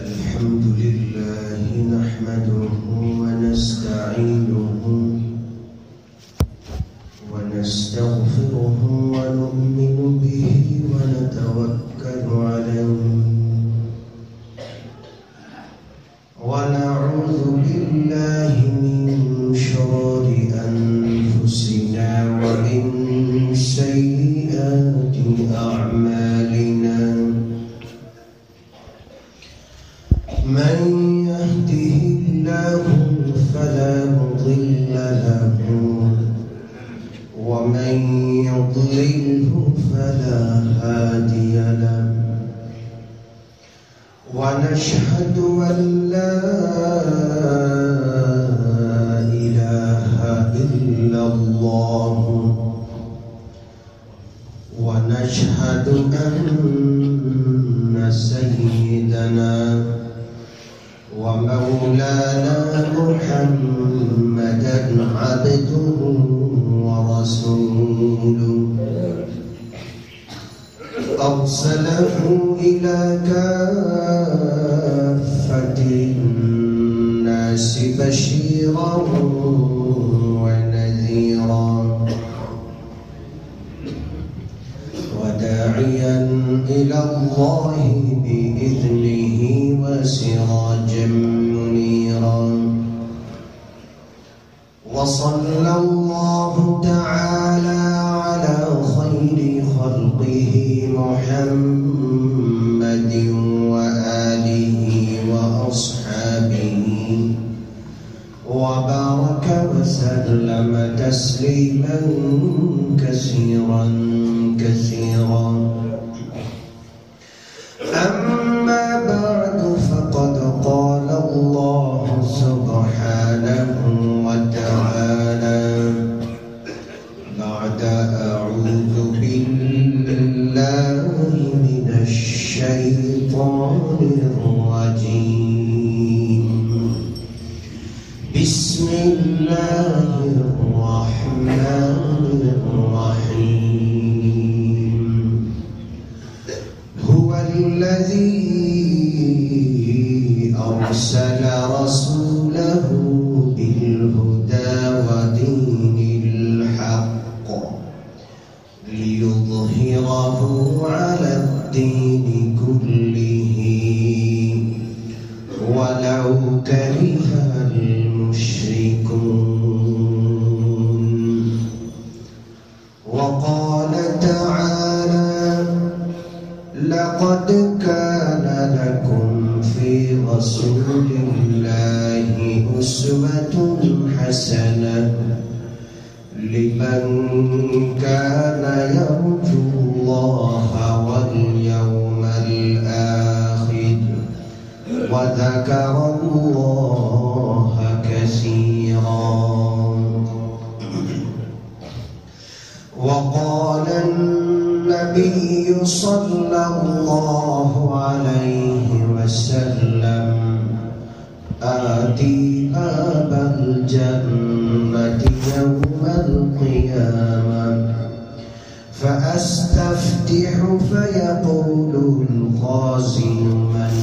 الحمد لله نحمده ونستعينه ونستغفره ونؤمن به ونتوكل عليه ونعوذ بالله من شرور أنفسنا ومن سيئات أعمالنا من يهده الله فلا مضل له ومن يضلله فلا هادي له ونشهد أن لا إله إلا الله ونشهد أن سيدنا ومولانا محمدا عبده ورسوله أرسله إلى كافة الناس بشيرا ونذيرا وداعيا إلى الله بإذنه وسراجا منيرا وصلى الله تعالى على خير خلقه محمد وآله وأصحابه وبارك وسلم تسليما كثيرا كثيرا أما بعد فقد قال الله سبحانه وتعالى بعد أعوذ بالله من الشيطان الرجيم بسم الله الرحمن الرحيم هو الذي أرسل رسوله بالهدى ودين الحق ليظهره على الدين كله ولو كره المشركون وقال تعالى لقد كان لكم في رسول الله أسوة حسنة لمن كان يرجو الله واليوم الآخر وذكر الله كثيرا وقال النبي صلى الله عليه وسلم آتي باب الجنة يوم القيامة فأستفتح فيقول الخازن من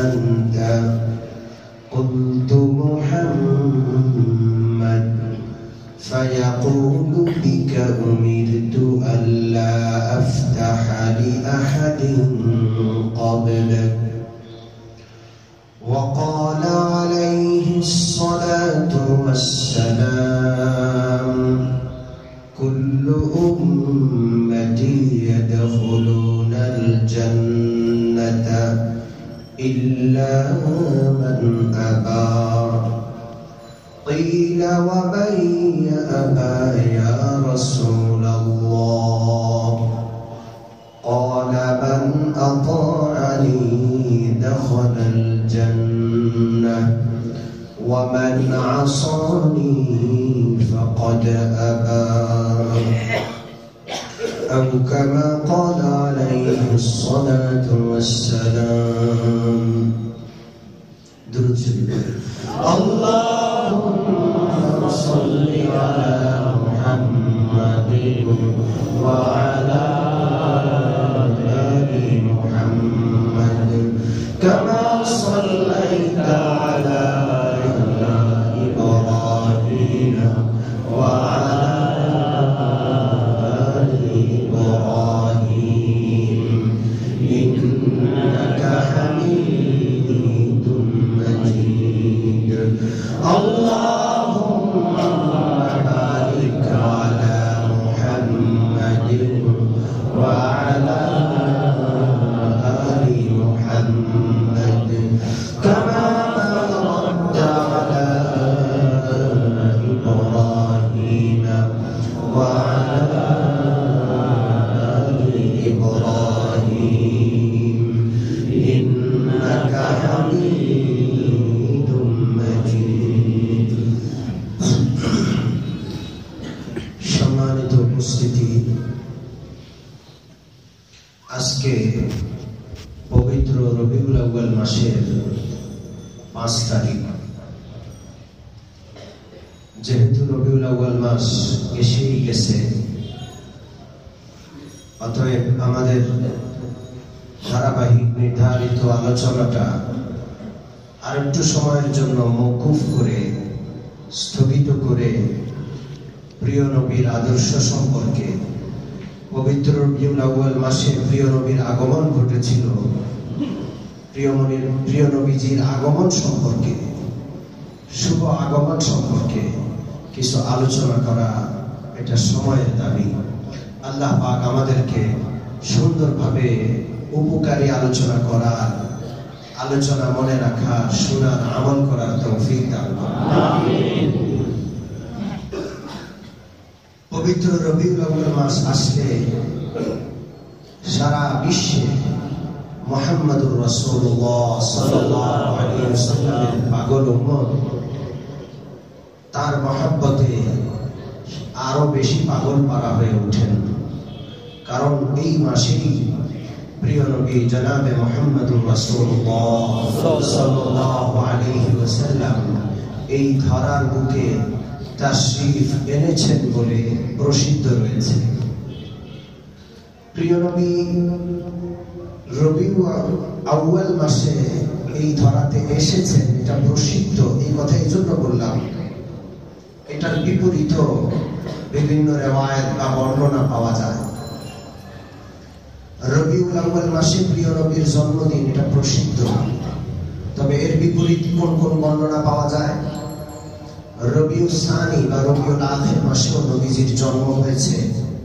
أنت قلت محمد فيقول بك أمرت ألا أفتح لأحد قبلك وقال عليه الصلاة والسلام كل أمتي يدخلون الجنة إلا من أبى قيل ومن يأبى يا رسول الله قال من أطاعني دخل الجنة ومن عصاني فقد أبى أو كما قال عليه الصلاة والسلام درود اللهم صل على محمد وعلى آل আজকে পবিত্র রবিউল আউয়াল মাসের 5 তারিখ। যেহেতু রবিউল আউয়াল মাস এসেই গেছে, অতএব আমাদের ধারাবাহিক নির্ধারিত আলোচনাটা আরেকটু সময়ের জন্য মওকুফ করে, স্থগিত করে, প্রিয় নবীর আদর্শ সম্পর্কে, পবিত্র রবিউল আউয়াল মাসে প্রিয় নবীর আগমন ঘটেছিল, প্রিয় নবীজির আগমন সম্পর্কে, শুভ আগমন সম্পর্কে কিছু আলোচনা করা এটা সময়ের দাবি। আল্লাহ পাক আমাদেরকে সুন্দরভাবে উপকারী আলোচনা করার, আলোচনা মনে রাখার, শোনার, আমল করার তৌফিক দান করুন। আমিন। পবিত্র রবিউল আউয়াল মাস আসলে সারা বিশ্বে মুহাম্মদুর রাসূলুল্লাহ সাল্লাল্লাহু আলাইহি ওয়াসাল্লামের পাগল উম্মত তার মহব্বতে আরো বেশি পাগল পারা হয়ে ওঠেন। কারণ এই মাসেই প্রিয় নবী জনাবে মুহাম্মদুর রাসূলুল্লাহ সাল্লাল্লাহু আলাইহি ওয়াসাল্লাম এই ধরার বুকে তাশরীফ এনেছেন বলে প্রসিদ্ধ রয়েছে। প্রিয় নবী রবিউল আউয়াল মাসে এই ধরাতে এসেছেন, এটা প্রসিদ্ধ। এই কথা এই জন্য বললাম, এটার বিপরীত বিভিন্ন রিওয়ায়াত বা বর্ণনা পাওয়া যায়। রবিউল আউয়াল মাসে প্রিয় নবীর জন্মদিন, এটা প্রসিদ্ধ। তবে এর বিপরীত কোন কোন বর্ণনা পাওয়া যায়? রবিউল সানি বা রবিউল আখির মাসেও নবীজির জন্ম হয়েছে,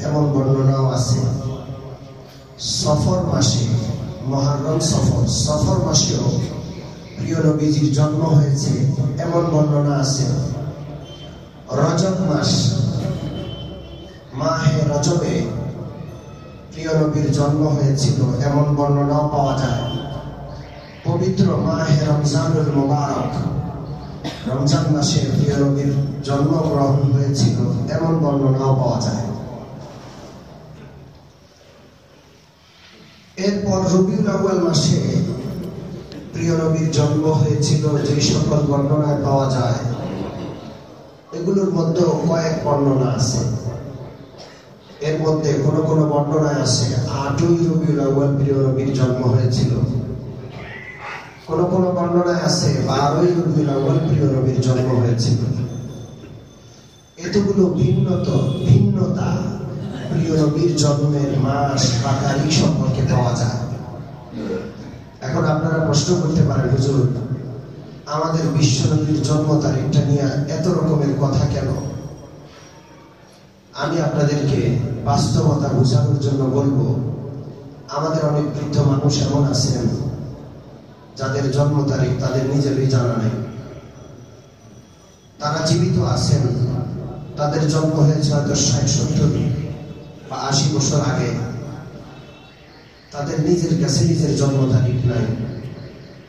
এমন বর্ণনাও আছে। সফর মাসে, মুহররম সফর মাসেও প্রিয় নবীজির জন্ম হয়েছে, এমন বর্ণনা আছে। রজব মাস, মাহে রজবে প্রিয় নবীর জন্ম হয়েছিল, এমন বর্ণনাও পাওয়া যায়। পবিত্র মাহে রমজানুল মুবারক, রমজান মাসে প্রিয় নবীর জন্মগ্রহণ হয়েছিল, এমন বর্ণনাও পাওয়া যায়। এরপর রবিউল আউয়াল মাসে প্রিয় নবীর জন্ম হয়েছিল যে সকল বর্ণনায় পাওয়া যায়, এগুলোর মধ্যে কয়েক বর্ণনা আছে। এর মধ্যে কোন কোন বর্ণনায় আছে 8ই রবিউল আউয়াল প্রিয় নবীর জন্ম হয়েছিল, কোন কোন বর্ণনায় আছে 12ই রবিউল আউয়াল প্রিয় নবীর জন্ম হয়েছিল। এতগুলো ভিন্নতা প্রিয় নবীর জন্মের মাস বা তারিখ সম্পর্কে পাওয়া যায়। এখন আপনারা প্রশ্ন করতে পারেন, হুজুর আমাদের বিশ্ব নবীর জন্ম তারিখটা নিয়ে এত রকমের কথা কেন? আমি আপনাদেরকে বাস্তবতা বোঝানোর জন্য বলবো, আমাদের অনেক বৃদ্ধ মানুষ এমন আছেন যাদের জন্ম তারিখ তাদের নিজেরই জানা নেই। তারা জীবিত আছেন, তাদের জন্ম হয়েছে হয়তো 60-70 বা 80 বছর আগে, তাদের নিজের কাছে নিজের জন্ম তারিখ নাই।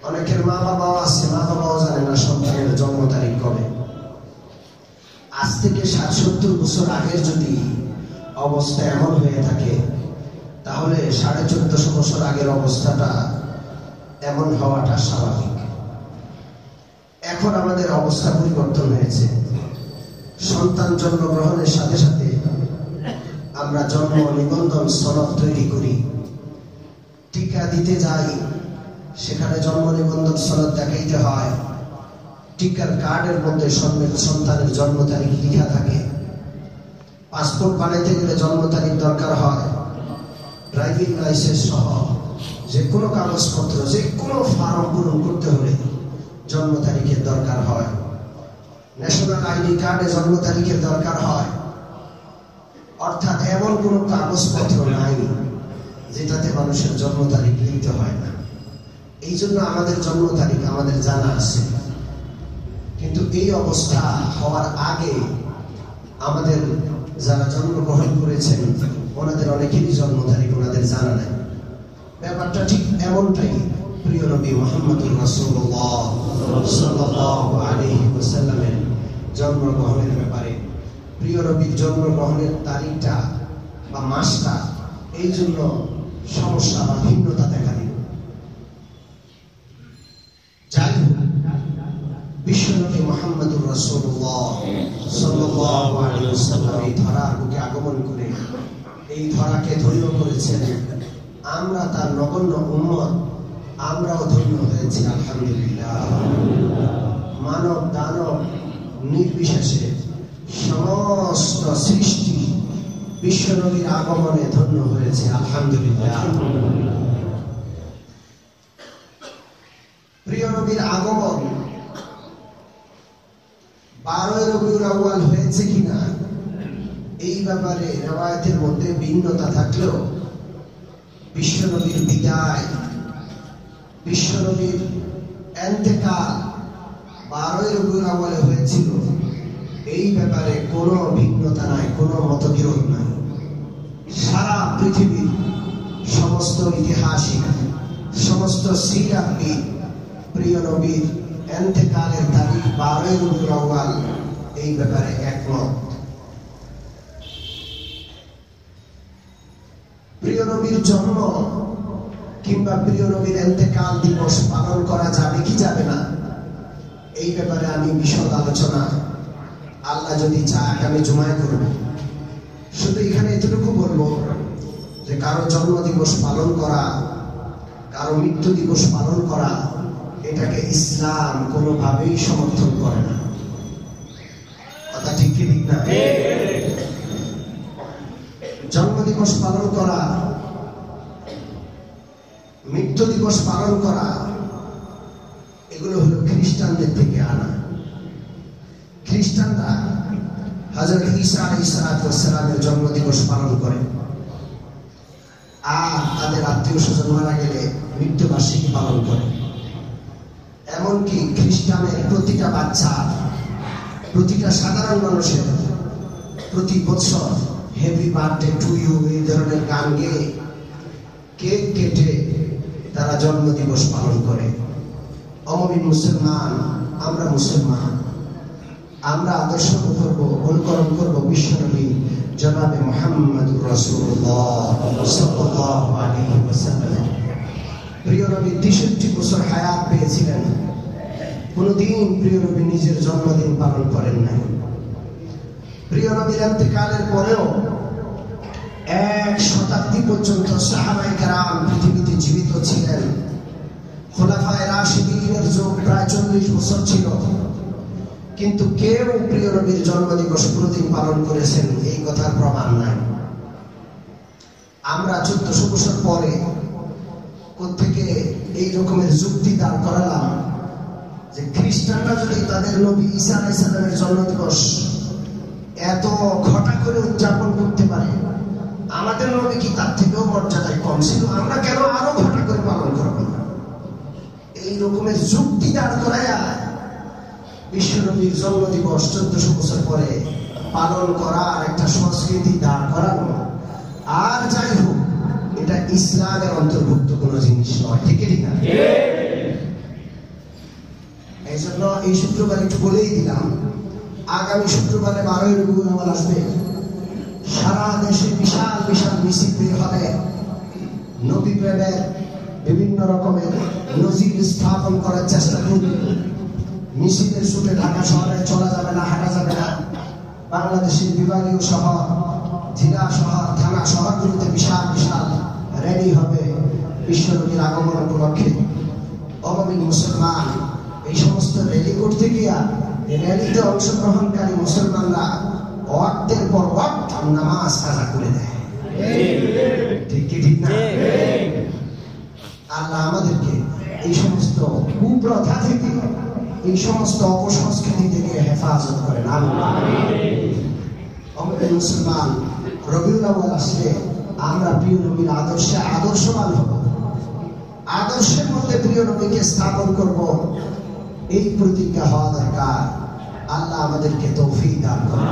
অনেকের মা বাবাও আছে, মা বাবাও জানে না সন্তানের জন্ম তারিখ কবে। আজ থেকে 60-70 বছর আগের যদি অবস্থা এমন হয়ে থাকে, তাহলে 1450 বছর আগের অবস্থাটা এমন হওয়াটা স্বাভাবিক। এখন আমাদের অবস্থা পরিবর্তন হয়েছে। সন্তান জন্মগ্রহণের সাথে সাথে আমরা জন্ম নিবন্ধন সনদ তৈরি করি, টিকা দিতে যাই, সেখানে জন্ম নিবন্ধন সনদ দেখাইতে হয়। টিকার কার্ডের মধ্যে সন্তানের জন্ম তারিখ লেখা থাকে। পাসপোর্ট বানাইতে গেলে জন্ম তারিখ দরকার হয়। ড্রাইভিং লাইসেন্স সহ যে কোনো কাগজপত্র, যে কোনো ফর্ম পূরণ করতে হলে জন্ম তারিখের দরকার হয়। ন্যাশনাল আইডি কার্ডে জন্ম তারিখের দরকার হয়। অর্থাৎ এমন কোনো কাগজপত্র নাই যেটাতে মানুষের জন্ম তারিখ লিখতে হয় না। এই জন্য আমাদের জন্ম তারিখ আমাদের জানা আছে, কিন্তু এই অবস্থা হওয়ার আগে আমাদের যারা জন্মগ্রহণ করেছেন ওনাদের অনেকেরই জন্ম তারিখ ওনাদের জানা নাই। ব্যাপারটা ঠিক এমনটাই প্রিয় নবী মুহাম্মদুর রাসূলুল্লাহ সাল্লাল্লাহু আলাইহি ওয়াসাল্লামের জন্মগ্রহণের ব্যাপারে। প্রিয় নবীর জন্মগ্রহণের তারিখটা বা মাসটা এই জন্য সমস্যা বা ভিন্নতা দেখা দিল। যাই হোক, বিশ্বনবী মুহাম্মদুর রাসূলুল্লাহ সাল্লাল্লাহু আলাইহি ওয়াসাল্লাম এই ধরার বুকে আগমন করে এই ধরাকে ধন্য করেছেন। আমরা তার নগণ্য উম্মত, আমরাও ধন্য হয়েছি আলহামদুলিল্লাহ। মানব দানব নির্বিশেষে সমস্ত সৃষ্টি বিশ্বনবীর আগমনে ধন্য হয়েছে আলহামদুলিল্লাহ। প্রিয় নবীর আগমন 12 রবিউল আউয়াল হয়েছে কিনা এই ব্যাপারে রওয়ায়াতের মধ্যে ভিন্নতা থাকলেও বিশ্বনবীর বিদায়, বিশ্বনবীর ইন্তেকাল 12 রবিউল আউয়ালে হয়েছিল এই ব্যাপারে কোনো ভিন্নতা নাই, কোনো মতবিরোধ নাই। সারা পৃথিবীর সমস্ত ইতিহাসিক, সমস্ত সিরাতবিদ প্রিয় নবীর ইন্তেকালের তারিখ 12 রবিউল আউয়াল এই ব্যাপারে একমত। প্রিয় নবীর জন্ম কিংবা প্রিয় নবীর ইন্তেকাল দিবস পালন করা যাবে কি যাবে না এই ব্যাপারে আমি বিশদ আলোচনা আল্লাহ যদি চায় আগামী জুমায় করব। শুধু এখানে এতটুকু বলবো যে কারো জন্ম দিবস পালন করা, কারো মৃত্যু দিবস পালন করা, এটাকে ইসলাম কোনোভাবেই সমর্থন করে না। কথা ঠিক কি ঠিক না? জন্ম দিবস পালন করা, মৃত্যু দিবস পালন করা, এগুলো হলো খ্রিস্টানদের থেকে আনা। খ্রিস্টানরা হযরত ঈসা আলাইহিস সালামের জন্ম দিবস পালন করে, আর তাদের আত্মীয় স্বজন মারা গেলে মৃত্যুবার্ষিকী পালন করে। এমনকি খ্রিস্টানের প্রতিটা বাচ্চা, প্রতিটা সাধারণ মানুষের প্রতি বছর হ্যাপি বার্থডে টু ইউ এই ধরনের গান গেয়ে কেক কেটে তারা জন্ম দিবস পালন করে। অমমিন মুসলমান, আমরা মুসলমান, আমরা আদর্শ করব, অনুকরণ করব বিশ্বনবী জনাবে মুহাম্মদুর রাসূলুল্লাহ সাল্লাল্লাহু আলাইহি ওয়াসাল্লাম। প্রিয় নবী 63 বছর হায়াত পেয়েছিলেন, কোনদিন প্রিয় নবী নিজের জন্মদিন পালন করেন নাই। প্রিয় নবীর ইন্তেকালের পরেও 1 শতাব্দী পর্যন্ত সাহাবায়ে কেরাম পৃথিবীতে জীবিত ছিলেন। খোলাফায়ে রাশিদিনের যুগ প্রায় 40 বছর ছিল, কিন্তু কেউ প্রিয় নবীর জন্মদিবস প্রতিদিন পালন করেছেন এই কথার প্রমাণ নাই। আমরা 1400 বছর পরে কোত্থেকে এই রকমের যুক্তি দাঁড় করালাম যে খ্রিস্টানরা যদি তাদের নবী ঈসা আলাইহিস সালামের জন্মদিবস এত ঘটা করে উদযাপন করতে পারে, আমাদের নবী কি তার থেকেও মর্যাদায় কম ছিল? আমরা কেন আরো ঘটা করে পালন করব না? এই রকমের যুক্তি দাঁড় করায়া বিশ্বনবীর জন্ম দিবস 1400 বছর পরে পালন করার একটা সংস্কৃতি দাঁড় করানো, আর যাই হোক, এটা ইসলামের অন্তর্ভুক্ত কোনো জিনিস নয়। ঠিক ঠিক না? এই জন্য এই শুক্রবার একটু বলেই দিলাম, আগামী শুক্রবারে 12 রবিউল আউয়াল আসবে। সারা দেশে বিশাল বিশাল মিছিল বের হবে, নবী প্রেমের বিভিন্ন রকমের নজির স্থাপন করার চেষ্টা করবে। মিছিলের ছুটে ঢাকা শহরে চলা যাবে না, হাঁটা যাবে না। বাংলাদেশের বিভাগীয় শহর, জেলা শহর, থানা শহরগুলোতে বিশাল বিশাল র্যালি হবে বিশ্বনবীর আগমন উপলক্ষে। অমমিন মুসলমান এই সমস্ত র্যালি করতে গিয়া র্যালিতে অংশগ্রহণকারী মুসলমানরা ওয়াক্তের পর ওয়াক্ত নামাজ কাজা করে দেয়। ঠিক কি ঠিক না? আল্লাহ আমাদেরকে এই সমস্ত কুপ্রথা থেকে, এই সমস্ত অপসংস্কৃতি থেকে হেফাজত করেন। আমিন। মুসলমান রবিউল আউয়াল আসলে আমরা প্রিয় নবীর আদর্শে আদর্শবান হব, আদর্শের মধ্যে প্রিয় নবীকে স্থাপন করব, এই প্রতিজ্ঞা হওয়া দরকার। আল্লাহ আমাদেরকে তৌফিক দান করুন।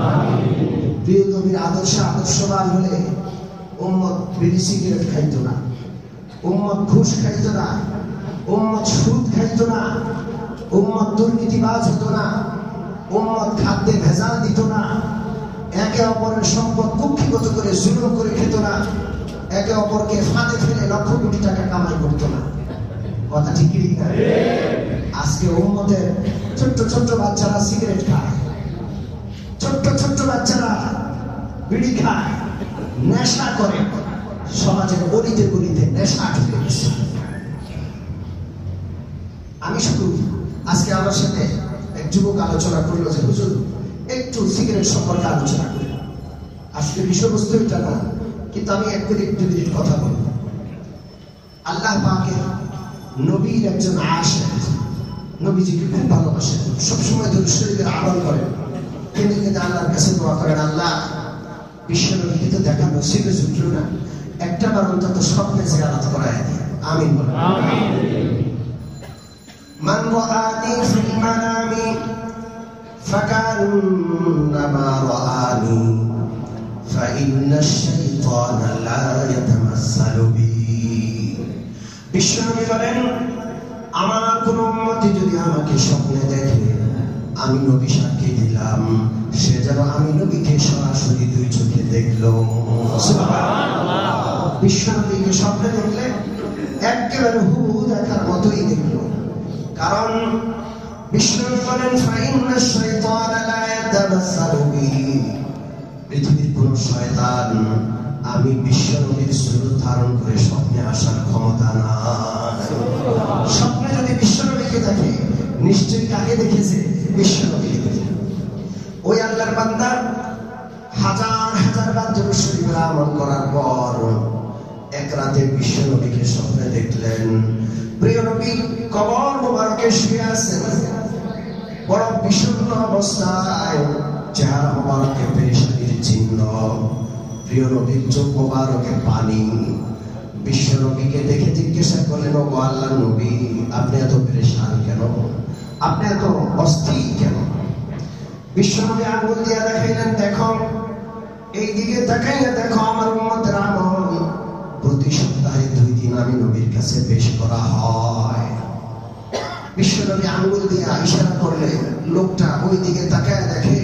প্রিয় নবীর আদর্শে আদর্শবান হলে উম্মত বিড়ি সিগারেট খাইতো না, উম্মত ঘুষ খাইতো না, উম্মত সুদ খাইতো না, উম্মত দুর্নীতিবাজ হতো না, উম্মত খাদ্যে ভেজাল দিত না, একে অপরের সম্পদ কুক্ষিগত করে জুলুম করে খেত না, একে অপরকে ফাঁদে ফেলে লক্ষ কোটি টাকা কামাই করতো না। কথা ঠিক কি না? আজকে উম্মতের ছোট্ট ছোট্ট বাচ্চারা সিগারেট খায়, ছোট্ট ছোট্ট বাচ্চারা বিড়ি খায়, নেশা করে, সমাজের গলিতে গলিতে নেশা ঢুকে গেছে। আমি শুধু আজকে আমার সাথে এক যুবক আলোচনা করলো যে হুজুর একটু সিগারেট সম্পর্কে আলোচনা করি। আজকে বিষয়বস্তু এটা না, কিন্তু আমি একটু মিনিট কথা বলবো। আল্লাহ পাকের নবীর একজন আশিক, নবীজিকে খুব ভালোবাসেন, সবসময় দরুদ শরীফের আমল করেন, কিন্তু আল্লাহর কাছে দোয়া করেন, আল্লাহ বিশ্ব নবীকে তো দেখা নসিবে জুটল না, একটা বার অন্তত স্বপ্নে জিয়ারত করায় দিন। আমিন বলেন। মান রাআনি ফিল মানামি ফাকান্নামা রাআনি ফাইন্নাশ শাইতানা লা ইয়াতামাসসালু বি। বিশ্বনবী বলেন, আমার কোন উম্মতি যদি আমাকে স্বপ্নে দেখে, আমি নবী সাক্ষী দিলাম সে যেন আমি নবীকে সরাসরি দুই চোখে দেখলো। সুবহানাল্লাহ। বিশ্বনবীকে স্বপ্নে দেখলে একেবারে হুবহু দেখার মতোই দেখলো, কারণ বিশ্বনবী বলেন ফাইন্নাশ শাইতানা লা ইয়াতামাসসালু বি। পৃথিবীর কোন শয়তান আমি বিশ্বনবীর সুরত ধারণ করে স্বপ্নে আসার ক্ষমতা নাই। স্বপ্নে যদি বিশ্বনবীকে দেখে, নিশ্চয়ই কাকে দেখেছে? বিশ্বনবীকে দেখে। ওই আল্লাহর বান্দা হাজার হাজার বার দরুদ শরীফের আমল করার পর এক রাতে বিশ্বনবীকে স্বপ্নে দেখলেন। প্রিয় নবী কবর মোবারকে শুয়ে আছেন, বড় বিষণ্ণ অবস্থায়, চেহারা মোবারকে পেরেশানির চিহ্ন, প্রিয় নবীর চোখ মোবারকে পানি। বিশ্ব নবীকে দেখে জিজ্ঞাসা করলেন, ও আল্লাহর নবী, আপনি এত পেরেশান কেন? আপনি এত অস্থির কেন? বিশ্ব নবী আঙ্গুল দিয়ে দেখাইলেন, দেখো এই দিকে তাকাইয়া দেখো, আমার উম্মতের আমল প্রতি সপ্তাহে 2 দিন আমি নবীর কাছে পেশ করা হয়। বিশ্ব নবী আঙ্গুল দিয়ে ইশারা করলে লোকটা ওই দিকে তাকায় দেখে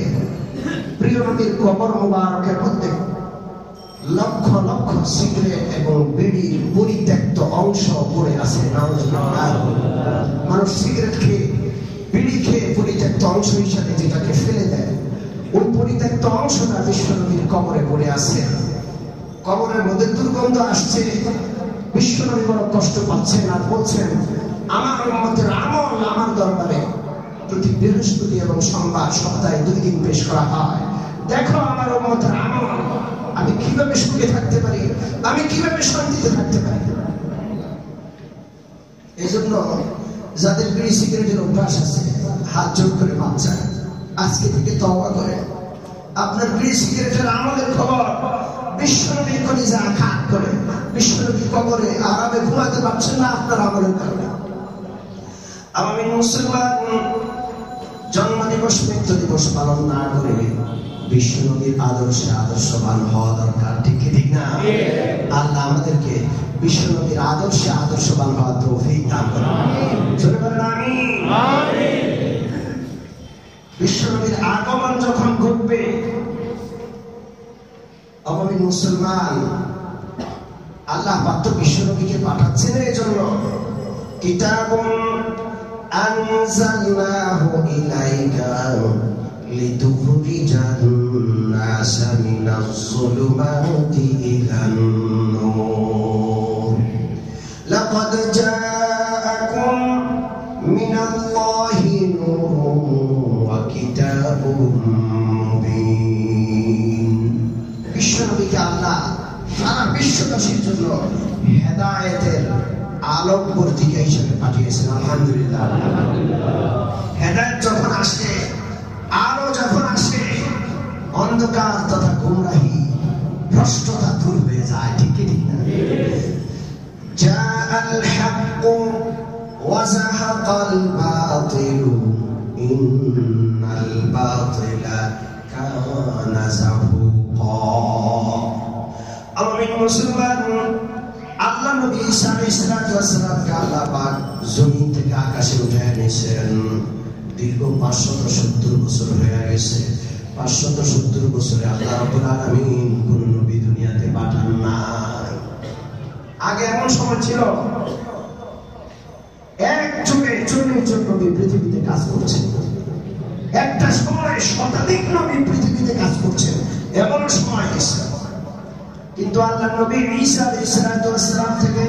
প্রিয় নবীর কবর মোবারকের মধ্যে লক্ষ লক্ষ সিগারেট এবং বিড়ির পরিত্যক্ত অংশ পড়ে আছে। মানুষ সিগারেট খেয়ে, বিড়ি খেয়ে পরিত্যক্ত অংশ হিসাবে যেটাকে ফেলে দেয়, ওই পরিত্যক্ত অংশটা বিশ্বনবীর কবরে পড়ে আছে। কবরের মধ্যে দুর্গন্ধ আসছে, বিশ্বনবী বড় কষ্ট পাচ্ছেন আর বলছেন, আমার উম্মতের আমল আমার দরবারে প্রতি বৃহস্পতি এবং সোমবার সপ্তাহে 2 দিন পেশ করা হয়। দেখো আমার উম্মতের আমল, আমি কিভাবে সুখে থাকতে পারি, আমি কিভাবে শান্তিতে থাকতে পারি। এই জন্য যাদের বিড়ি সিগারেটের অভ্যাস আছে, হাত জোর করে মাপ চায়, আজকে থেকে তওবা করে আপনার বিড়ি সিগারেটের আমলের খবর বিশ্বনবীর কলিজা আঘাত করে। বিশ্বনবীর কবরে আরামে ঘুমাতে পারছেন না আপনার আমলের কারণে। আমি মুসলমান জন্ম দিবস, মৃত্যু দিবস পালন না করে বিশ্বনবীর আদর্শে আদর্শবান হওয়া দরকার। ঠিক ঠিক না? আল্লাহ আমাদেরকে বিশ্বনবীর আদর্শে আদর্শবান হওয়ার তৌফিক দান করুন। জোরে বলেন আমিন। বিশ্বনবীর আগমন যখন ঘটবে, আমি মুসলমান, আল্লাহ পাক তো বিশ্বনবীকে পাঠাচ্ছেন এই জন্য, কিতাবুন আনজালনাহু ইলাইকা লিতুখরিজান নাসা মিনাজ যুলুমাতি ইলান নূর। লাকাদ জাআকুম মিনাল্লাহি নূরুন ওয়া কিতাবুম মুবিন। বিশ্বনবীকে আল্লাহ সারা বিশ্ববাসীর জন্য হেদায়েতের আলোকবর্তিকা হিসেবে পাঠিয়েছেন। আলহামদুলিল্লাহ। হেদায়েত যখন আসে, আলো যখন আসে, অন্ধকার তথা গুমরাহি, ভ্রষ্টতা দূর হয়ে যায়। ঠিক ঠিক না? জাআল হাক্কু ওয়া যাহাকাল বাতিলু ইন্নাল বাতিলা কানা যাহুকা। আমি মুসলমান, আল্লাহ নবী ঈসা আলাইহিস সালামকে আল্লাহ পাক জমিন থেকে আকাশে উঠায় এনেছেন। দীর্ঘ 570 বছর হয়ে গেছে। 570 বছরে আল্লাহ রাব্বুল আলামিন কোন নবী দুনিয়াতে পাঠান নাই। আগে এমন সময় ছিল এক যুগে 40 জন নবী পৃথিবীতে কাজ করছেন, একটা সময় শতাধিক নবী পৃথিবীতে কাজ করছেন, এমন সময় এসে কিন্তু আল্লাহ নবী ঈসা আলাইহিস সালাম থেকে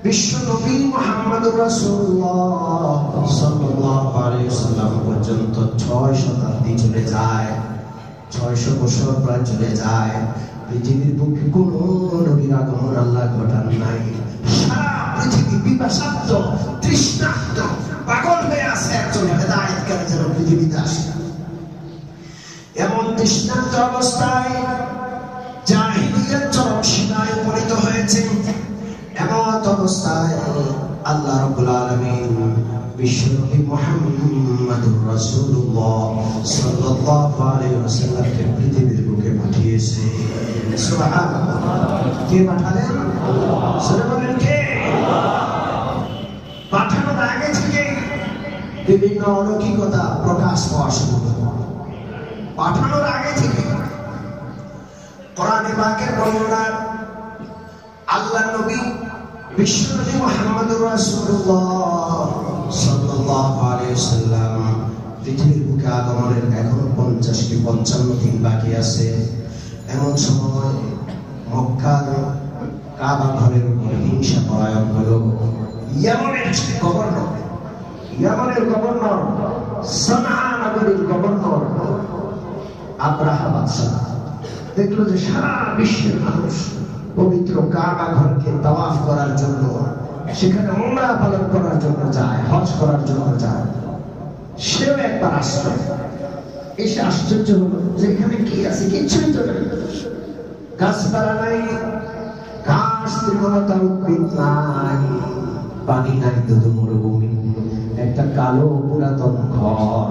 বিশ্ব নবী মুহাম্মদুর রাসূলুল্লাহ সাল্লাল্লাহু আলাইহি ওয়াসাল্লাম পর্যন্ত 6 শতাব্দী চলে যায়, 600 বছর প্রায় চলে যায়। পৃথিবীর বুকে কোন নবীর আগমন আল্লাহ ঘটান নাই। সারা পৃথিবী পিপাসার্ত, তৃষ্ণার্ত, পাগল হয়ে আছে একজন হেদায়েতকারী যেন পৃথিবীতে আসে। এমন তৃষ্ণার্ত অবস্থায় জাহিলিয়াত চরম সীমায় উপনীত হয়েছে। এমন অবস্থায় আল্লাহ রাব্বুল আলামিন বিশ্বনবী মুহাম্মদুর রাসূলুল্লাহ সাল্লাল্লাহু আলাইহি ওয়াসাল্লামকে পৃথিবীর বুকে পাঠিয়েছে। সুবহানাল্লাহ। কে পাঠালেন? আল্লাহ। বলেন কে? পাঠানোর আগে থেকে বিভিন্ন অলৌকিকতা প্রকাশ পাওয়া শুরু হলো। পাঠানোর আগে থেকে কোরআনে পাকের বর্ণনা আল্লাহ নবী বিশ্বনবী মুহাম্মদুর রাসূলুল্লাহ সাল্লাল্লাহু আলাইহি ওয়াসাল্লাম পৃথিবীর বুকে আগমনের এখনো 50 কি 55 দিন বাকি আছে। এমন সময় মক্কার কাবা ঘরের উপর হিংসা পরায়ণ হলো ইয়ামানের গভর্নর সানআ নগরীর গভর্নর আব্রাহা বাদশা দেখলো যে সারা বিশ্বের মানুষ পবিত্র কাবা ঘরকে তাওয়াফ করার জন্য, সেখানে উমরা পালন করার জন্য যায়, হজ করার জন্য যায়। সেও একবার আসলো, এসে আশ্চর্য হলো যে এখানে কি আছে, কিছুই তো নেই, গাছপালা নাই, ঘাস তৃণলতা উদ্ভিদ নাই, পানি নাই, শুধু মরুভূমি, একটা কালো পুরাতন ঘর,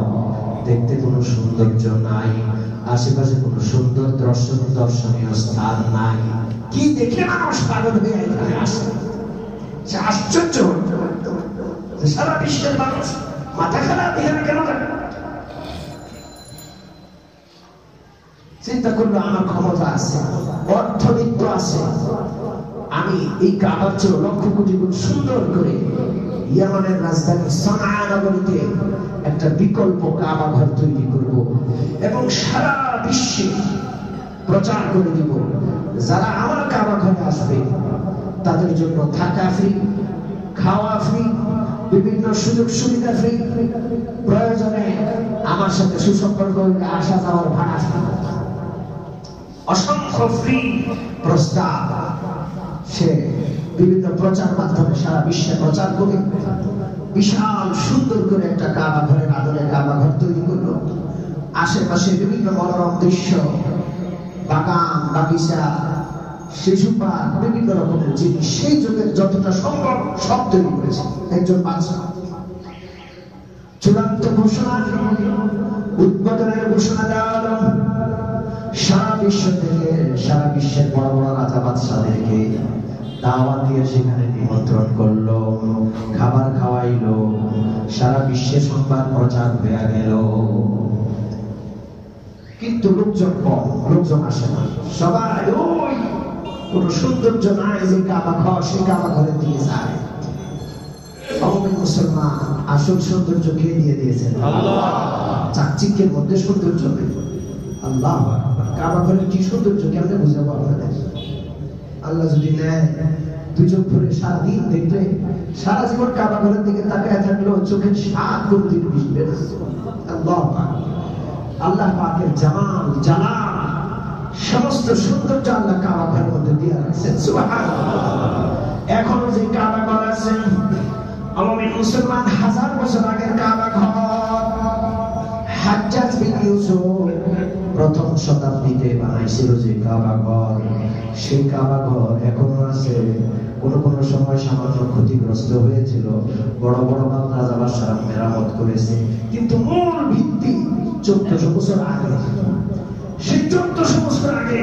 দেখতে কোনো সৌন্দর্য নাই, আশেপাশে কোনো সুন্দর দর্শনীয় স্থান নাই। কি দেখে মানুষ পাগল হয়ে এখানে আসে? সে আশ্চর্য সারা বিশ্বের মানুষ মাথা খারাপ এখানে কেন থাকে? চিন্তা করলো আমার ক্ষমতা আছে, অর্থবিত্ত আছে, আমি এই কাবার চেয়ে লক্ষ কোটি গুণ সুন্দর করে ইয়ামানের রাজধানী সানআ নগরীতে একটা বিকল্প কাবা ঘর তৈরি করব এবং সারা বিশ্বে প্রচার করে দিব। যারা আমার কাবা ঘরে আসবে তাদের জন্য থাকা ফ্রি, খাওয়া ফ্রি, বিভিন্ন সুযোগ সুবিধা ফ্রি, প্রয়োজনে আমার সাথে সুসম্পর্ক আসা যাওয়ার ভাড়া ফ্রি, অসংখ্য ফ্রি প্রস্তাব সে বিভিন্ন প্রচার মাধ্যমে সারা বিশ্বে প্রচার করে বিশাল সুন্দর করে একটা কাবা ঘরের আদলে কাবা ঘর তৈরি করলো। আশেপাশে বিভিন্ন মনোরম দৃশ্য, বাগান, বাগিচা, শিশু পার্ক, বিভিন্ন রকমের জিনিস সেই যুগের যতটা সম্ভব সব তৈরি করেছে একজন বাদশা। চূড়ান্ত ঘোষণা, উদ্বোধনের ঘোষণা দেওয়া হলো। সারা বিশ্ব থেকে, সারা বিশ্বের বড় বড় রাজা বাদশাদেরকে দাওয়াত দিয়ে সেখানে নিমন্ত্রণ করলো, খাবার খাওয়াইলো, সারা বিশ্বে সংবাদ প্রচার হয়ে গেল। কিন্তু লোকজন কম, লোকজন আসে না, সবাই ওই কোন সৌন্দর্য নাই যে কাবা ঘর, সেই কাবা ঘরের দিকে যায়। মুসলমান আসল সৌন্দর্য কে দিয়ে দিয়েছেন? আল্লাহ। চাকচিক্যের মধ্যে সৌন্দর্য নেই। আল্লাহ কাবা ঘরের কি সৌন্দর্য কেমনে বুঝাবো আপনাদের? আল্লাহ যদি নেয় দুচোখ ভরে সারাদিন দেখলে, সারা জীবন কাবা ঘরের দিকে তাকায় থাকলেও চোখের স্বাদ কোনদিন মিশবে না। আল্লাহ আল্লাহ পাকের জামাল, জালাল, সমস্ত সৌন্দর্য আল্লাহ কাবা ঘরের মধ্যে দিয়ে রাখছেন। সুবহানাল্লাহ। এখনো যে কাবা ঘর আছে, আমাদের মুসলমান 1000 বছর আগের কাবা ঘর, হাজ্জাজ বিন ইউসুফ প্রথম শতাব্দীতে বানাইছিল যে কাবা ঘর, সেই কাবা ঘর এখনো আছে। কোন সময় সামান্য ক্ষতিগ্রস্ত হয়েছিল, বড় বড় রাজা বাদশারা মেরামত করেছে, কিন্তু মূল ভিত্তি 1400 বছর আগে, সেই 1400 বছর আগে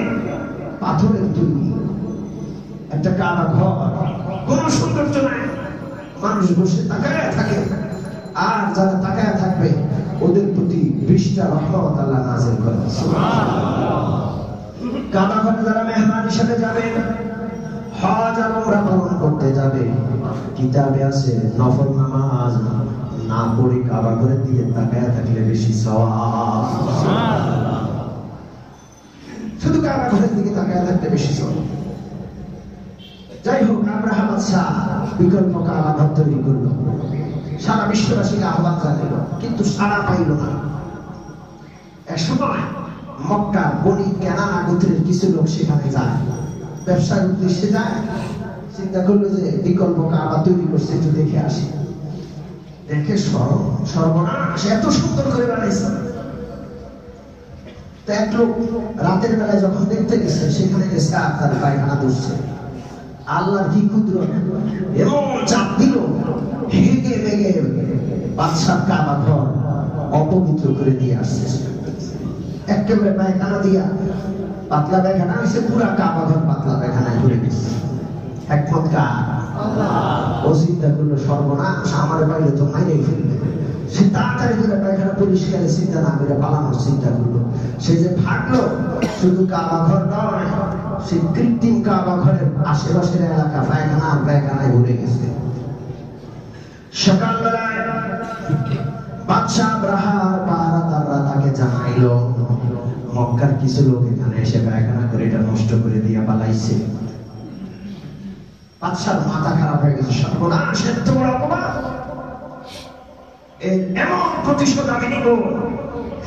পাথরের তৈরি একটা কাবা ঘর, কোন সৌন্দর্য নাই, মানুষ বসে তাকায় থাকে, আর যারা তাকায় থাকবে ওদের প্রতি 20টা রহমত আল্লাহ নাযিল করেন। সুবহানাল্লাহ। কাবা ঘরে যারা মেহমান হিসেবে যাবেন, হজ আর উমরা পালন করতে যাবে, কিতাবে আছে নফল নামাজ না পড়ে কাবা ঘরের দিকে তাকায়া থাকলে বেশি সওয়াব। শুধু কাবা ঘরের দিকে তাকায়া থাকলে বেশি সওয়াব। যাই হোক, আব্রাহা বাদশাহ বিকল্প কাবা ঘর তৈরি করলো, সারা বিশ্ববাসীকে আহ্বান জানালো, কিন্তু সাড়া পাইল না। এক সময় মক্কা বনি কেনানা গোত্রের কিছু লোক সেখানে যায়, ব্যবসার উদ্দেশ্যে যায়। চিন্তা করলো যে বিকল্প কাবা তৈরি করছে, একটু দেখে আসি। দেখে সর্বনাশ, এত সুন্দর করে বানাইছে। তো এক লোক রাতের বেলায় যখন দেখতে গেছে, সেখানে গেছে তার পায়খানা ধরছে। আল্লাহর কি কুদরত, এমন চাপ দিল, হেগে মেগে বাদশার কাবা ঘর অপবিত্র করে দিয়ে আসছে। একেবারে পায়খানা দিয়া পাতলা পায়খানা হয়েছে, পুরা কাবা ঘর পাতলা পায়খানায় ভরে গেছে। একমত কার? ও চিন্তা করলো সর্বনাশ, আমার বাইরে তো মাইরে ফেলবে। সে তাড়াতাড়ি করে পায়খানা পরিষ্কারের চিন্তা না করে পালানোর চিন্তা করলো। সে যে ভাগলো, শুধু কাবা ঘর নয়, সে কৃত্রিম কাবা ঘরের আশেপাশের এলাকা পায়খানা আর পায়খানায় ভরে গেছে। সকালবেলায় বাদশাহ আব্রাহার পাহারাদাররা তাকে জানাইলো, মক্কার কিছু লোক এখানে এসে পায়খানা করে এটা নষ্ট করে দিয়া পালাইছে। বাদশার মাথা খারাপ হয়ে গেছে, সর্বনাশ, এত বড় অপমান, এমন প্রতিশোধ আমি নিব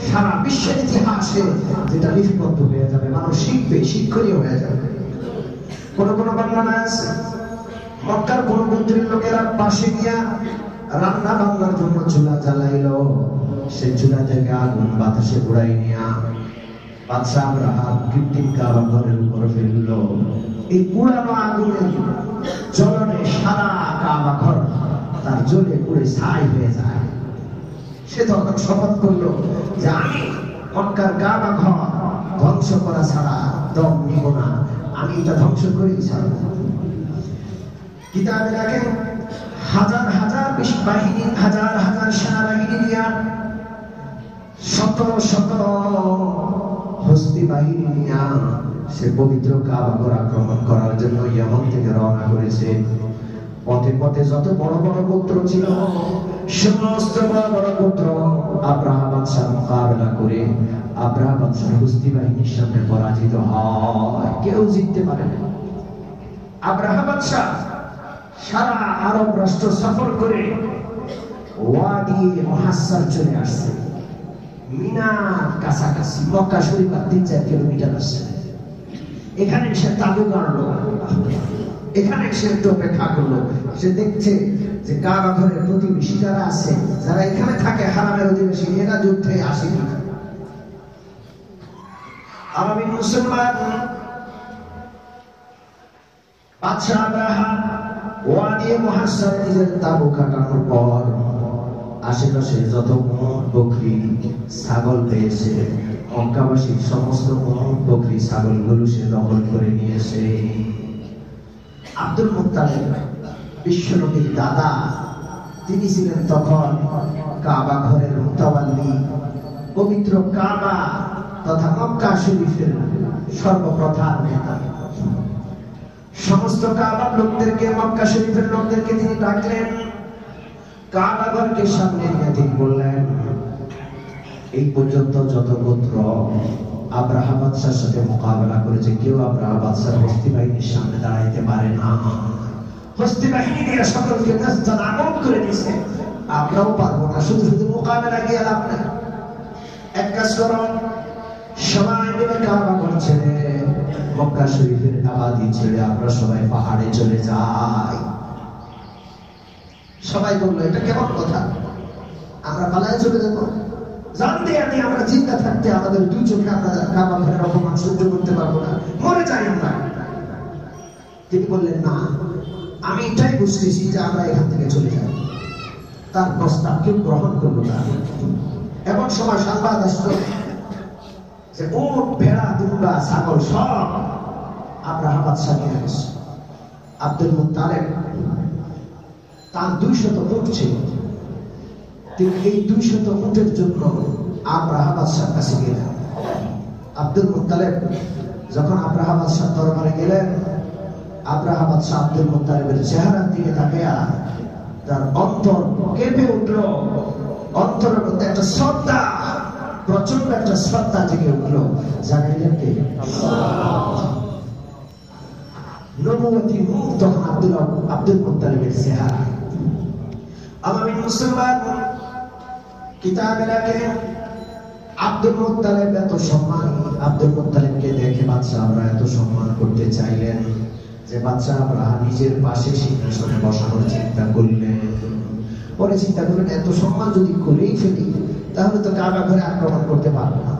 সারা বিশ্বের ইতিহাসে, যেটা লিপিবদ্ধ হয়ে যাবে, মানুষ শিখবে, শিক্ষণীয় হয়ে যাবে। কোন কোন বর্ণনা আছে, মক্কার কোন গোত্রের লোকেরা পাশে গিয়া রান্না বান্নার জন্য চুলা জ্বালাইলো। সে চুলা থেকে আগুন বাতাসে উড়াই নিয়া বাদশাহ আব্রাহা কৃত্রিম কাবা ঘরের উপর ফেললো। এই পুরানো আগুনের জ্বলনে সারা কাবা ঘর তার জ্বলে পুড়ে ছাই হয়ে যায়। সে তখন শপথ করলো যে আমি মক্কার কাবা ঘর ধ্বংস করা ছাড়া দম নিব না, আমি এটা ধ্বংস করেই ছাড়ব। কিতাবে রাখেন হাজার হাজার বাহিনী, হাজার হাজার সেনাবাহিনী দিয়া, শত শত হস্তি বাহিনী নিয়া সে পবিত্র কাবা ঘর আক্রমণ করার জন্য ইয়েমেন থেকে রওনা করেছে। পথে পথে যত বড় বড় গোত্র ছিল, সমস্ত বড় বড় গোত্র আব্রাহা বাদশার মোকাবেলা করে আব্রাহা বাদশার হস্তি বাহিনীর সামনে পরাজিত হয়, কেউ জিততে পারে না। আব্রাহা বাদশাহ সারা আরব রাষ্ট্র সফর করে ওয়াদি মুহাসসার চলে আসছে। মিনার কাছাকাছি, মক্কা শরীফ 3-4 কিলোমিটার আসছে। এখানে সে তাবু গাড়লো, এখানে সে একটু অপেক্ষা করলো। সে দেখছে যে কাবা ঘরের প্রতিবেশী যারা আছে, যারা এখানে থাকে, হারামের অধিবাসী, এরা যুদ্ধে আসে না। আরবি মুসলমান বাদশাহ আব্রাহা ওয়াদি মুহাসসারে নিজের তাবু কাটানোর পর আশেপাশে যত উট বকরি ছাগল পেয়েছে, মক্কাবাসীর সমস্ত উট বকরি ছাগলগুলো সে দখল করে নিয়েছে। আব্দুল মুত্তালিব বিশ্বনবীর দাদা, তিনি ছিলেন তখন কাবা ঘরের মুতাওয়াল্লি, পবিত্র কাবা তথা মক্কা শরীফের সর্বপ্রধান নেতা। সমস্ত কাবার লোকদেরকে, মক্কা শরীফের লোকদেরকে তিনি ডাকলেন, কাবা ঘরকে সামনে নিয়ে তিনি বললেন, এই পর্যন্ত যত গোত্র আব্রাহা বাদশার সাথে মোকাবেলা করেছে, কেউ আব্রাহা বাদশার হস্তি বাহিনীর সামনে দাঁড়াইতে পারে না। হস্তি বাহিনী দিয়ে সকলকে নাস্তানাবুদ করে দিয়েছে, আমরাও পারবো না, শুধু শুধু মোকাবেলা গিয়ে লাভ নেই। এক কাজ করো, সবাই মিলে কাবা ঘর ছেড়ে, মক্কা শরীফের আবাদি ছেড়ে আমরা সবাই পাহাড়ে চলে যাই। সবাই বললো, এটা কেমন কথা, আমরা পালায় চলে যাবো? জানতে আনি আমরা চিন্তা থাকতে আমাদের দুই চোখে আমরা কাবা ঘরের অপমান সহ্য করতে পারবো না, মরে যাই আমরা। তিনি বললেন, না, আমি এটাই বুঝতেছি যে আমরা এখান থেকে চলে যাই। তার প্রস্তাব কেউ গ্রহণ করলো না। এমন সময় সংবাদ আসলো যে উট, ভেড়া, দুম্বা, ছাগল সব আব্রাহা বাদশাহ নিয়ে গেছে। আব্দুল মুত্তালিব তার 200 উট ছিল। তিনি এই 200 উটের জন্য আব্রাহা বাদশার কাছে গেলেন। আব্দুল মুত্তালিব যখন আব্রাহা বাদশার দরবারে গেলেন, আব্রাহা বাদশাহ আব্দুল মুত্তালিবের চেহারার দিকে তাকিয়া তার অন্তর কেঁপে উঠল, অন্তরের মধ্যে একটা শ্রদ্ধা, প্রচন্ড একটা শ্রদ্ধা থেকে উঠলো। জানাইলেন কে? নবুয়তি মুখ তখন আব্দুল মুত্তালিবের চেহারা। আমি মুসলমান কিতাবে লেখে আব্দুল মুত্তালিব এত সম্মান, আব্দুল মুত্তালিবকে দেখে বাদশা আমরা এত সম্মান করতে চাইলেন যে বাদশা আমরা নিজের পাশে সিংহাসনে বসানোর চিন্তা করলেন। পরে চিন্তা করলেন এত সম্মান যদি করেই ফেলি তাহলে তো কাবা ঘরে আক্রমণ করতে পারবো না।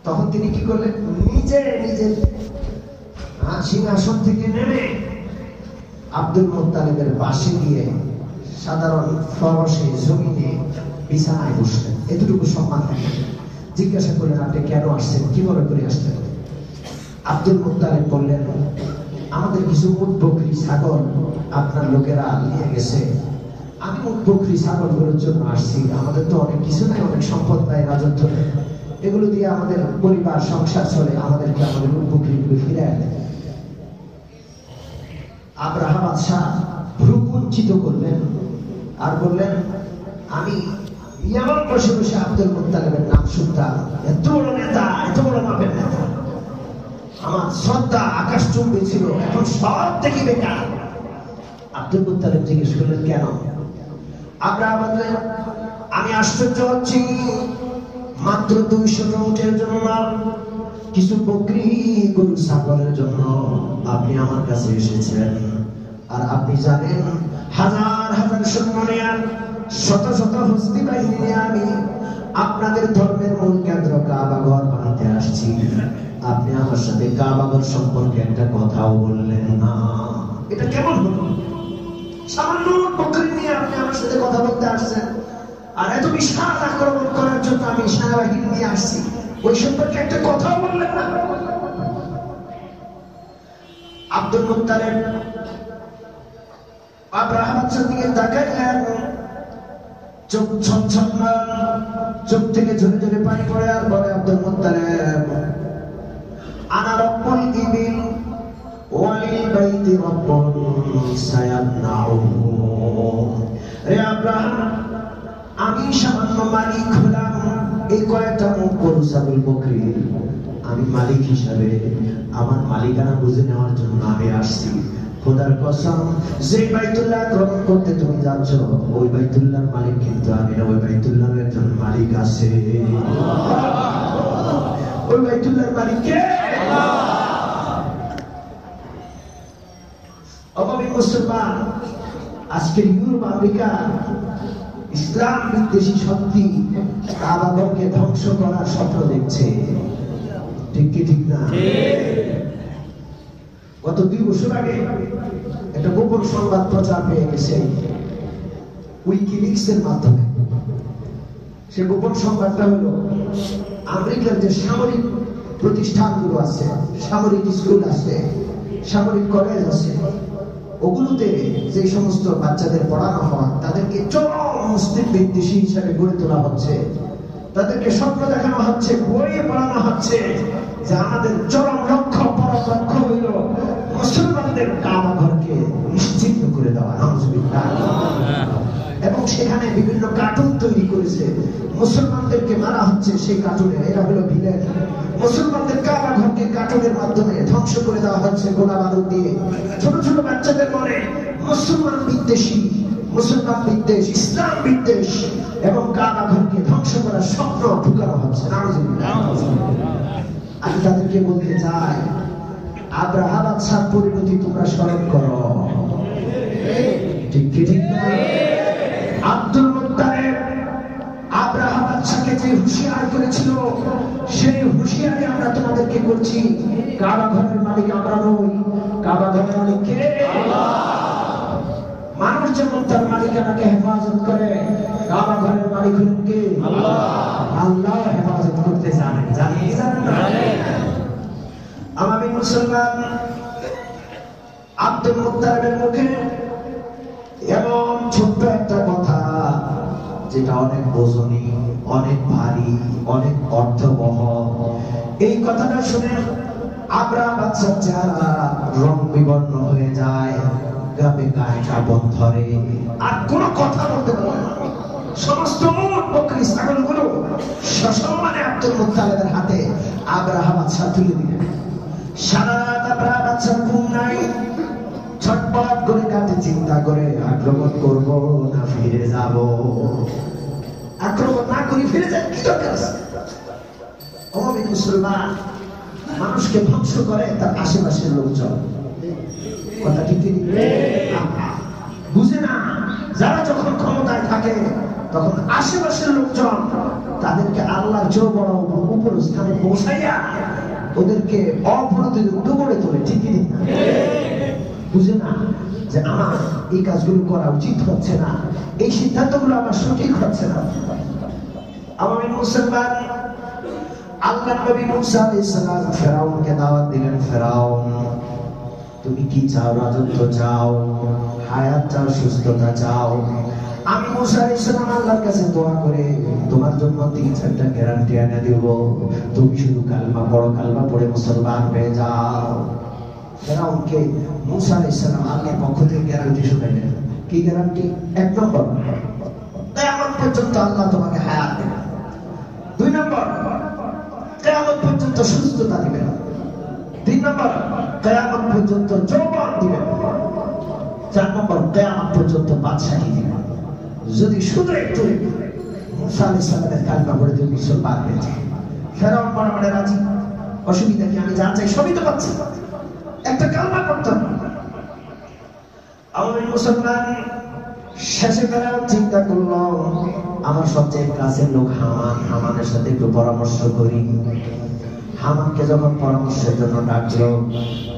তখন তিনি কি করলেন? নিজের সিংহাসন থেকে নেমে আব্দুল মুত্তালিবের পাশে গিয়ে সাধারণ ফরসে জমিনে বিছানায় বসলেন। এতটুকু সম্মান দেখেন। জিজ্ঞাসা করলেন আপনি কেন আসছেন, কিভাবে করে আসলেন? আব্দুল মুত্তালিব বললেন আমাদের কিছু উট বকরি ছাগল আপনার লোকেরা নিয়ে গেছে, আমি উট বকরি ছাগলগুলোর জন্য আসছি। আমাদের তো অনেক কিছু নাই, অনেক সম্পদ নাই, রাজত্ব নেই, এগুলো দিয়ে আমাদের পরিবার সংসার চলে, আমাদেরকে আমাদের উট বকরিগুলো ফিরে আনে। আব্রাহা বাদশাহ ভ্রু কুঞ্চিত করলেন আর বললেন আমি এমন বসে বসে আব্দুল মুত্তালিবের নাম শুনতাম, এত বড় নেতা, এত বড় মাপের নেতা, আমার শ্রদ্ধা আকাশ চুম্বি ছিল, এখন সব থেকে বেকার। আব্দুল মুত্তালিব জিজ্ঞেস করলেন কেন? আব্রাহা বললেন আমি আশ্চর্য হচ্ছি, মাত্র 200 উটের জন্য, কিছু বকরি গরু ছাগলের জন্য আপনি আমার কাছে এসেছেন। আর আপনি জানেন হাজার হাজার সৈন্য নিয়ে, শত শত হস্তি বাহিনী নিয়ে আমি আপনাদের ধর্মের মূল কেন্দ্র কাবা ঘর বানাতে আসছি। আপনি আমার সাথে কাবা ঘর সম্পর্কে একটা কথাও বললেন না। এটা কেমন হলো? সামান্য বকরি নিয়ে আপনি আমার সাথে কথা বলতে আসছেন, আর এত বিশাল আক্রমণ করার জন্য আমি সেনাবাহিনী নিয়ে আসছি, ওই সম্পর্কে একটা কথাও বললেন না। আব্দুল মুত্তালিব আব্রাহা বাদশার দিকে তাকাইলেন, চোখ ছলছল, চোখ থেকে ঝরে ঝরে পানি পড়ে, আর বলে আব্দুল মুত্তালিব আনা রব্বুল ইবিল ওয়ালিল বাইতি রব্বুন সায়ামনাউহু। রে আব্রাহা, আমি সামান্য মালিক হলাম এই কয়েকটা মুখ গরু ছাগল বকরির, আমি মালিক হিসাবে আমার মালিকানা বুঝে নেওয়ার জন্য আমি আসছি। খোদার কসম, যে বাইতুল্লাহ আক্রমণ করতে তুমি যাচ্ছ ওই বাইতুল্লাহর মালিক কিন্তু আমি না, ওই বাইতুল্লাহর একজন মালিক আছে। ওই বাইতুল্লাহর মালিক কে? অভাবী মুসলমান, আজকের ইউরোপ আমেরিকা ইসলাম বিদ্বেষী শক্তি কাবা ঘরকে ধ্বংস করার স্বপ্ন দেখছে, ঠিক কি ঠিক না? গত 2 বছর আগে একটা গোপন সংবাদ প্রচার পেয়ে গেছে উইকিলিক্স এর মাধ্যমে। সে গোপন সংবাদটা হলো আমেরিকার যে সামরিক প্রতিষ্ঠানগুলো আছে, সামরিক স্কুল আছে, সামরিক কলেজ আছে, ওগুলোতে যে সমস্ত বাচ্চাদের পড়ানো হয় তাদেরকে চরম মুসলিম বিদ্বেষী হিসাবে গড়ে তোলা হচ্ছে। তাদেরকে স্বপ্ন দেখানো হচ্ছে, বইয়ে পড়ানো হচ্ছে যে আমাদের চরম লক্ষ্য, পরম লক্ষ্য হইল মুসলমানদের কাবা ঘরকে নিশ্চিহ্ন করে দেওয়া। নাউজুবিল্লাহ। এবং সেখানে বিভিন্ন কার্টুন তৈরি করেছে, মুসলমানদেরকে মারা হচ্ছে সেই কার্টুনে, এরা হলো ভিলেন। মুসলমানদের কাবা ঘরকে কার্টুনের মাধ্যমে ধ্বংস করে দেওয়া হচ্ছে গোলা বারুদ দিয়ে। ছোট ছোট বাচ্চাদের মনে মুসলমান বিদ্বেষী, মুসলমান বিদ্বেষ, ইসলাম বিদ্বেষ এবং কাবা ঘরকে ধ্বংস করার স্বপ্ন ঢুকানো হচ্ছে। আমি তাদেরকে বলতে চাই, আব্রাহা বাদশার পরিণতি তোমরা স্মরণ করো, ঠিক কি ঠিক না? আব্দুল মুত্তালিব আব্রাহা বাদশাকে যে হুঁশিয়ার করেছিল সেই হুঁশিয়ারি আমরা তোমাদেরকে করছি। কাবা ঘরের মালিক আমরা নই, কাবা ঘরের মালিক কে? আল্লাহ। মানুষ যেমন তার মালিকানাকে হেফাজত করে, কাবা ঘরের মালিক হলেন কে? আল্লাহ। আল্লাহ হেফাজত করতে জানেন, জানেন কি জানেন না? আমি মুসলমান, আব্দুল মুত্তালিবের মুখে এমন ছোট্ট একটা কথা যেটা অনেক ওজনী, অনেক ভারী, অনেক অর্থবহ, এই কথাটা শুনে আব্রাহা বাদশার চেহারা রং বিবর্ণ হয়ে যায়, গ্রামে গায়ে কাঁপন ধরে, আর কোনো কথা বলতে পারে না। সমস্ত উট বকরি ছাগলগুলো সসম্মানে আব্দুল মুত্তালিবের হাতে আব্রাহা বাদশা তুলে দিলেন। সারা রাত আব্রাহা বাদশার ঘুম নাই, ছটপট করে কাটে চিন্তা করে আক্রমণ করব না ফিরে যাব। আক্রমণ না করে ফিরে যায় কি দরকার আছে? অমুসলিম মুসলমান মানুষকে ধ্বংস করে তার আশেপাশের লোকজন। কথা ঠিক বুঝে না? যারা যখন ক্ষমতায় থাকে তখন আশেপাশের লোকজন তাদেরকে আল্লাহর চেয়ে বড় উপর স্থানে পৌঁছাইয়া ওদেরকে অপ্রতিরোধ করে তোলে। ঠিক না? বুঝে না যে আমার এই কাজগুলো করা উচিত হচ্ছে না, এই সিদ্ধান্তগুলো আমার সঠিক হচ্ছে না। আমার মুসলমান আল্লাহ নবী মুসা আলাইহিস সালাম ফেরাউনকে দাওয়াত দিলেন, ফেরাউন তুমি কি চাও? রাজত্ব চাও, হায়াত চাও, সুস্থতা চাও? আমি মুসা আলাইহিস সালাম আল্লাহর কাছে দোয়া করে তোমার জন্য 3-4টা গ্যারান্টি এনে দেব, তুমি শুধু কালমা পড়ো, কালমা পড়ে মুসলমান হয়ে যাও। ফেরাউনকে মুসা আলাইহিস সালাম আল্লাহর পক্ষ থেকে গ্যারান্টি শোনালেন। কি গ্যারান্টি? 1 নম্বর, কিয়ামত পর্যন্ত আল্লাহ তোমাকে হায়াত দেবে। 2 নম্বর, কিয়ামত পর্যন্ত সুস্থতা দিবেন। 3 নম্বর, কিয়ামত পর্যন্ত যৌবন দিবেন। 4 নম্বর, কিয়ামত পর্যন্ত বাদশাহী দিবেন। যদি শুধু একটু মুসা আলাইহিস সালামের কালমা পড়ে তুমি মুসলমান হয়ে যাও। ফেরাউন বরাবর রাজি, অসুবিধা কি? আমি যা চাই সবই তো পাচ্ছি, একটা কালমা পড়তে হবে। আমি মুসলমান শেষে ফেরাউন চিন্তা করলো আমার সবচেয়ে কাছের লোক হামান, হামানের সাথে একটু পরামর্শ করি। হামানকে যখন পরামর্শের জন্য ডাকলো,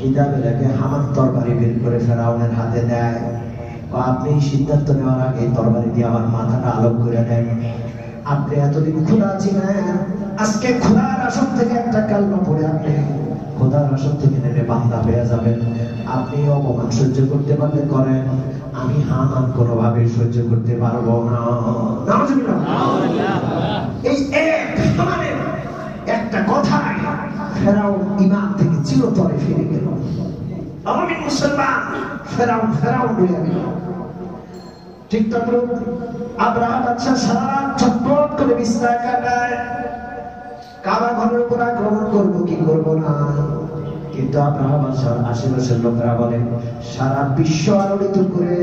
কিতাবে লেখে হামান তরবারি বের করে ফেরাউনের হাতে দেয়। আপনি সিদ্ধান্ত নেওয়ার আগে তরবারি দিয়ে আমার মাথাটা আলোক করে দেন। আপনি এতদিন খোদা ছিলেন, আজকে খোদার আসন থেকে একটা কালমা পড়ে আপনি খোদার আসন থেকে নেমে বান্দা হয়ে যাবেন। আপনি অপমান সহ্য করতে পারলে করেন, আমি হামান কোনোভাবে সহ্য করতে পারবো না। এই হামানের একটা কথায় ফেরাউন ঈমান থেকে চিরতরে ফিরে গেল। আমি মুসলমান ফেরাউন হয়ে গেল। ঠিক তখন আব্রাহা বাদশা সারা ছটফট করে বিছানায় কাটায়, কাবা ঘরের উপর আক্রমণ করবো কি করবো না। কিন্তু আব্রাহা বাদশার আশেপাশের লোকেরা বলে সারা বিশ্ব আলোড়িত করে,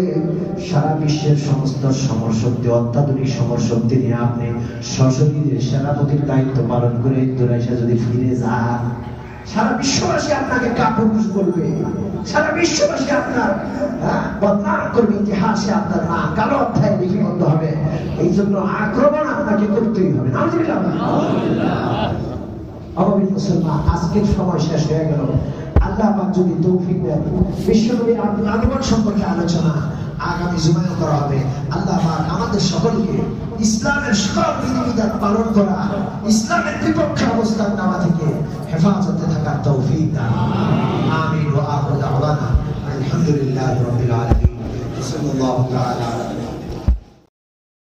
সারা বিশ্বের সমস্ত সমরশক্তি, অত্যাধুনিক সমরশক্তি নিয়ে আপনি সশরীরে সেনাপতির দায়িত্ব পালন করে দুরাইশা যদি ফিরে যান, সারা বিশ্ববাসী আপনাকে কাপুরুষ বলবে, সারা বিশ্ববাসী আপনার বদনাম করবে, ইতিহাসে আপনার নাম কালো অধ্যায়ে লিপিবদ্ধ হবে। এই জন্য আক্রমণ আপনাকে করতেই হবে। অভাবী মুসলমান, আজকের সময় শেষ হয়ে গেল। আল্লাহ পাক যদি তৌফিক দেন, বিশ্বনবীর আগমন সম্পর্কে আলোচনা আগামী জুমায় করা হবে। আল্লাহ পাক আমাদের সকলকে ইসলামের সকল বিধিবিধান পালন করা, ইসলামের বিপক্ষে অবস্থান নেওয়া থেকে হেফাজতে থাকার তৌফিক দান। আমিন ওয়া আখিরু দাওয়ানা আলহামদুলিল্লাহি রাব্বিল আলামিন। সাল্লাল্লাহু তাআলা